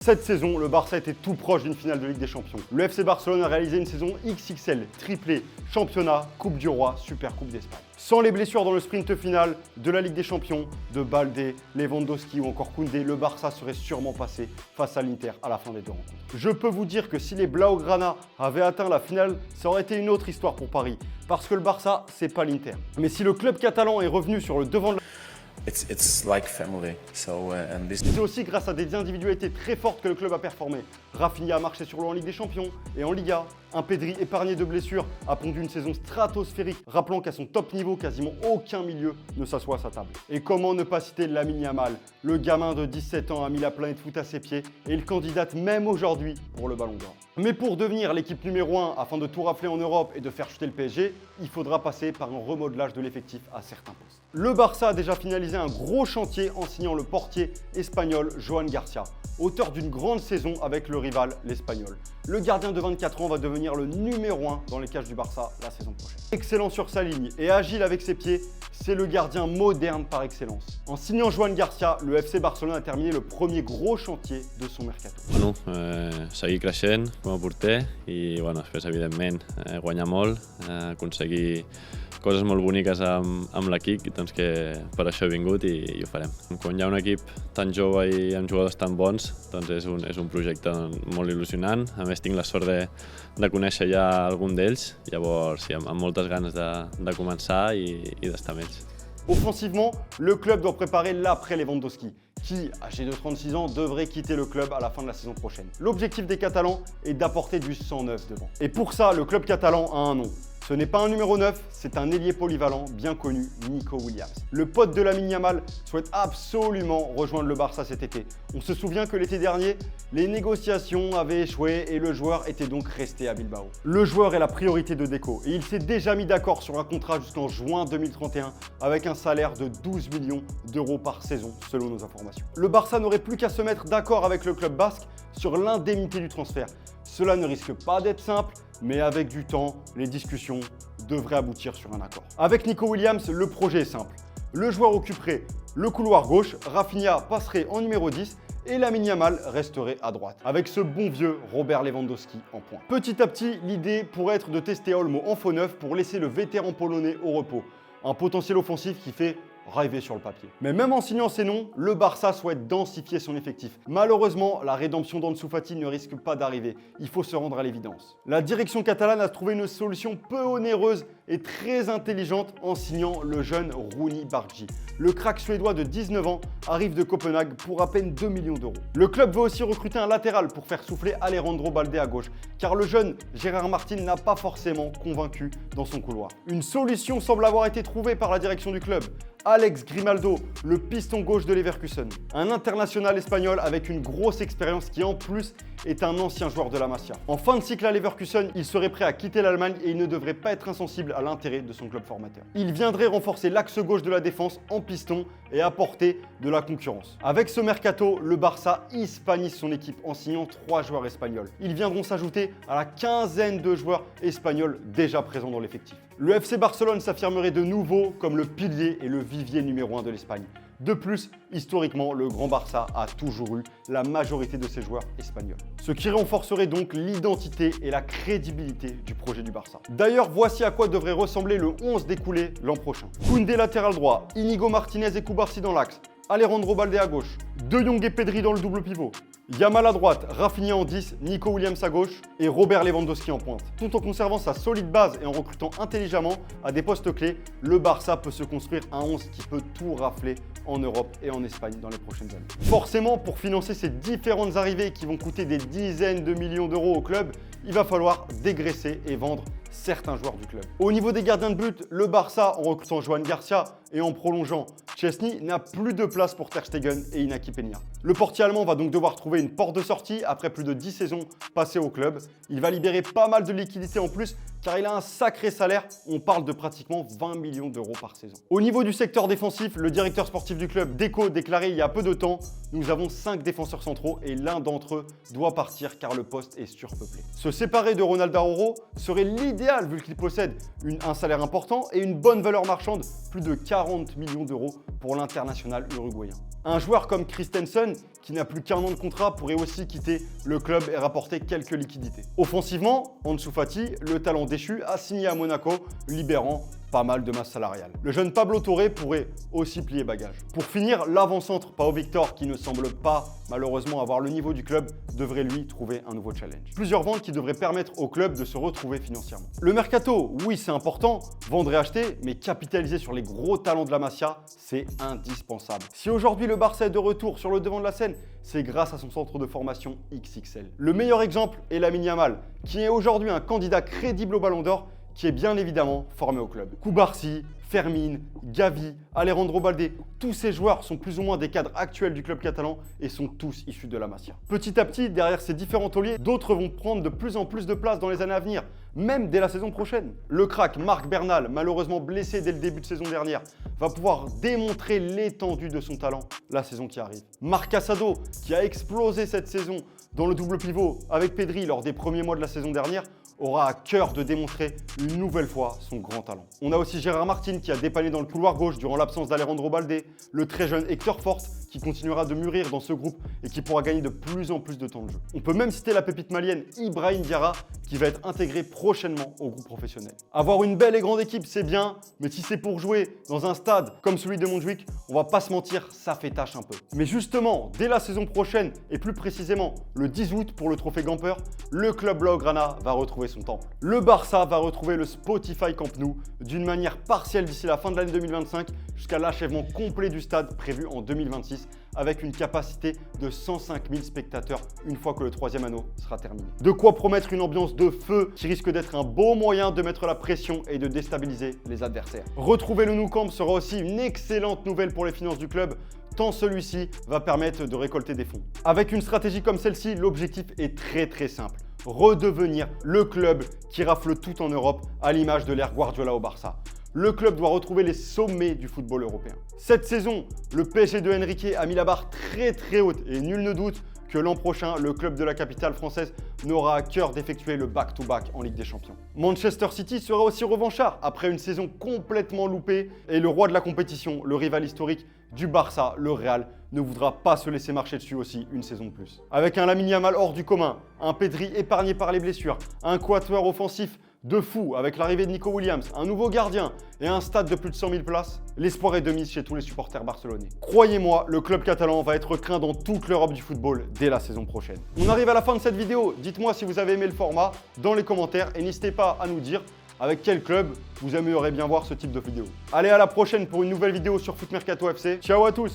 Cette saison, le Barça était tout proche d'une finale de Ligue des Champions. Le FC Barcelone a réalisé une saison XXL, triplé, championnat, Coupe du Roi, Super Coupe d'Espagne. Sans les blessures dans le sprint final de la Ligue des Champions, de Balde, Lewandowski ou encore Koundé, le Barça serait sûrement passé face à l'Inter à la fin des deux rencontres. Je peux vous dire que si les Blaugrana avaient atteint la finale, ça aurait été une autre histoire pour Paris, parce que le Barça, c'est pas l'Inter. Mais si le club catalan est revenu sur le devant de la... It's like family. C'est aussi grâce à des individualités très fortes que le club a performé. Rafinha a marché sur l'eau en Ligue des Champions et en Liga. Un Pedri épargné de blessures a pondu une saison stratosphérique, rappelant qu'à son top niveau, quasiment aucun milieu ne s'assoit à sa table. Et comment ne pas citer Lamine Yamal? Le gamin de 17 ans a mis la planète foot à ses pieds et il candidate même aujourd'hui pour le Ballon d'Or. Mais pour devenir l'équipe numéro 1 afin de tout rafler en Europe et de faire chuter le PSG, il faudra passer par un remodelage de l'effectif à certains postes. Le Barça a déjà finalisé un gros chantier en signant le portier espagnol Joan Garcia, auteur d'une grande saison avec le rival, l'Espagnol. Le gardien de 24 ans va devenir le numéro 1 dans les cages du Barça la saison prochaine. Excellent sur sa ligne et agile avec ses pieds, c'est le gardien moderne par excellence. En signant Joan Garcia, le FC Barcelone a terminé le premier gros chantier de son mercato. Bueno, seguir creixent com a porter i bueno, després, evidentment, guanyar molt, aconseguir coses molt boniques amb l'equip, doncs que per això he vingut i ho farem. Quan hi ha un equip tan jove i amb jugadors tan bons, doncs és un projecte molt il·lusionant. A més, tinc la sort de conèixer ja algun d'ells, llavors sí, amb moltes ganes de començar i d'estar amb ells. Offensivement, le club doit préparer l'après Lewandowski, qui, âgé de 36 ans, devrait quitter le club à la fin de la saison prochaine. L'objectif des Catalans est d'apporter du sang neuf devant. Et pour ça, le club catalan a un nom. Ce n'est pas un numéro 9, c'est un ailier polyvalent bien connu, Nico Williams. Le pote de Lamine Yamal souhaite absolument rejoindre le Barça cet été. On se souvient que l'été dernier, les négociations avaient échoué et le joueur était donc resté à Bilbao. Le joueur est la priorité de Deco et il s'est déjà mis d'accord sur un contrat jusqu'en juin 2031 avec un salaire de 12 millions d'euros par saison selon nos informations. Le Barça n'aurait plus qu'à se mettre d'accord avec le club basque sur l'indemnité du transfert. Cela ne risque pas d'être simple, mais avec du temps, les discussions devraient aboutir sur un accord. Avec Nico Williams, le projet est simple. Le joueur occuperait le couloir gauche, Rafinha passerait en numéro 10 et Lamine Yamal resterait à droite, avec ce bon vieux Robert Lewandowski en pointe. Petit à petit, l'idée pourrait être de tester Olmo en faux neuf pour laisser le vétéran polonais au repos. Un potentiel offensif qui fait rêver sur le papier. Mais même en signant ces noms, le Barça souhaite densifier son effectif. Malheureusement, la rédemption d'Ansu Fati ne risque pas d'arriver. Il faut se rendre à l'évidence. La direction catalane a trouvé une solution peu onéreuse et très intelligente en signant le jeune Rooney Bargi. Le crack suédois de 19 ans arrive de Copenhague pour à peine 2 millions d'euros. Le club veut aussi recruter un latéral pour faire souffler Alejandro Balde à gauche, car le jeune Gérard Martin n'a pas forcément convaincu dans son couloir. Une solution semble avoir été trouvée par la direction du club. Alex Grimaldo, le piston gauche de Leverkusen. Un international espagnol avec une grosse expérience qui en plus est un ancien joueur de la Masia. En fin de cycle à Leverkusen, il serait prêt à quitter l'Allemagne et il ne devrait pas être insensible à l'intérêt de son club formateur. Il viendrait renforcer l'axe gauche de la défense en piston et apporter de la concurrence. Avec ce mercato, le Barça hispanise son équipe en signant 3 joueurs espagnols. Ils viendront s'ajouter à la quinzaine de joueurs espagnols déjà présents dans l'effectif. Le FC Barcelone s'affirmerait de nouveau comme le pilier et le vivier numéro 1 de l'Espagne. De plus, historiquement, le Grand Barça a toujours eu la majorité de ses joueurs espagnols. Ce qui renforcerait donc l'identité et la crédibilité du projet du Barça. D'ailleurs, voici à quoi devrait ressembler le 11 découlé l'an prochain. Koundé latéral droit, Inigo Martinez et Cubarsí dans l'axe, Alejandro Balde à gauche, De Jong et Pedri dans le double pivot, Yamal à droite, Rafinha en 10, Nico Williams à gauche et Robert Lewandowski en pointe. Tout en conservant sa solide base et en recrutant intelligemment à des postes clés, le Barça peut se construire un 11 qui peut tout rafler en Europe et en Espagne dans les prochaines années. Forcément, pour financer ces différentes arrivées qui vont coûter des dizaines de millions d'euros au club, il va falloir dégraisser et vendre certains joueurs du club. Au niveau des gardiens de but, le Barça, en recrutant Joan Garcia et en prolongeant Chesney, n'a plus de place pour Ter Stegen et Inaki Peña. Le portier allemand va donc devoir trouver une porte de sortie après plus de 10 saisons passées au club. Il va libérer pas mal de liquidités en plus car il a un sacré salaire, on parle de pratiquement 20 millions d'euros par saison. Au niveau du secteur défensif, le directeur sportif du club, Deco, déclarait il y a peu de temps « Nous avons 5 défenseurs centraux et l'un d'entre eux doit partir car le poste est surpeuplé ». Se séparer de Ronald Araujo serait l'idéal vu qu'il possède un salaire important et une bonne valeur marchande, plus de 40 40 millions d'euros pour l'international uruguayen. Un joueur comme Christensen, qui n'a plus qu'1 an de contrat, pourrait aussi quitter le club et rapporter quelques liquidités. Offensivement, Ansu Fati, le talent déchu, a signé à Monaco, libérant pas mal de masse salariale. Le jeune Pablo Torre pourrait aussi plier bagage. Pour finir, l'avant-centre Pau Victor, qui ne semble pas malheureusement avoir le niveau du club, devrait lui trouver un nouveau challenge. Plusieurs ventes qui devraient permettre au club de se retrouver financièrement. Le mercato, oui c'est important, vendre et acheter, mais capitaliser sur les gros talents de la Masia, c'est indispensable. Si aujourd'hui le Barça est de retour sur le devant de la scène, c'est grâce à son centre de formation XXL. Le meilleur exemple est Lamine Yamal, qui est aujourd'hui un candidat crédible au Ballon d'Or, qui est bien évidemment formé au club. Koubarsi, Fermin, Gavi, Alejandro Balde, tous ces joueurs sont plus ou moins des cadres actuels du club catalan et sont tous issus de la Masia. Petit à petit, derrière ces différents tauliers, d'autres vont prendre de plus en plus de place dans les années à venir, même dès la saison prochaine. Le crack Marc Bernal, malheureusement blessé dès le début de saison dernière, va pouvoir démontrer l'étendue de son talent la saison qui arrive. Marc Casado, qui a explosé cette saison dans le double pivot avec Pedri lors des premiers mois de la saison dernière, aura à cœur de démontrer une nouvelle fois son grand talent. On a aussi Gérard Martin qui a dépanné dans le couloir gauche durant l'absence d'Alejandro Balde, le très jeune Hector Fort qui continuera de mûrir dans ce groupe et qui pourra gagner de plus en plus de temps de jeu. On peut même citer la pépite malienne Ibrahim Diarra qui va être intégré prochainement au groupe professionnel. Avoir une belle et grande équipe c'est bien, mais si c'est pour jouer dans un stade comme celui de Montjuic, on va pas se mentir, ça fait tâche un peu. Mais justement, dès la saison prochaine et plus précisément le 10 août pour le trophée Gamper, le club Blaugrana va retrouver son temple. Le Barça va retrouver le Spotify Camp Nou d'une manière partielle d'ici la fin de l'année 2025 jusqu'à l'achèvement complet du stade prévu en 2026 avec une capacité de 105 000 spectateurs une fois que le 3e anneau sera terminé. De quoi promettre une ambiance de feu qui risque d'être un beau moyen de mettre la pression et de déstabiliser les adversaires. Retrouver le Nou Camp sera aussi une excellente nouvelle pour les finances du club, tant celui-ci va permettre de récolter des fonds. Avec une stratégie comme celle-ci, l'objectif est très simple. Redevenir le club qui rafle tout en Europe à l'image de l'ère Guardiola au Barça. Le club doit retrouver les sommets du football européen. Cette saison, le PSG de Enrique a mis la barre très haute et nul ne doute que l'an prochain, le club de la capitale française n'aura à cœur d'effectuer le back-to-back en Ligue des Champions. Manchester City sera aussi revanchard après une saison complètement loupée et le roi de la compétition, le rival historique du Barça, le Real, ne voudra pas se laisser marcher dessus aussi une saison de plus. Avec un Lamine Yamal hors du commun, un Pedri épargné par les blessures, un quatuor offensif de fou avec l'arrivée de Nico Williams, un nouveau gardien et un stade de plus de 100 000 places, l'espoir est de mise chez tous les supporters barcelonais. Croyez-moi, le club catalan va être craint dans toute l'Europe du football dès la saison prochaine. On arrive à la fin de cette vidéo, dites-moi si vous avez aimé le format dans les commentaires et n'hésitez pas à nous dire avec quel club vous aimeriez bien voir ce type de vidéo. Allez, à la prochaine pour une nouvelle vidéo sur Foot Mercato FC. Ciao à tous!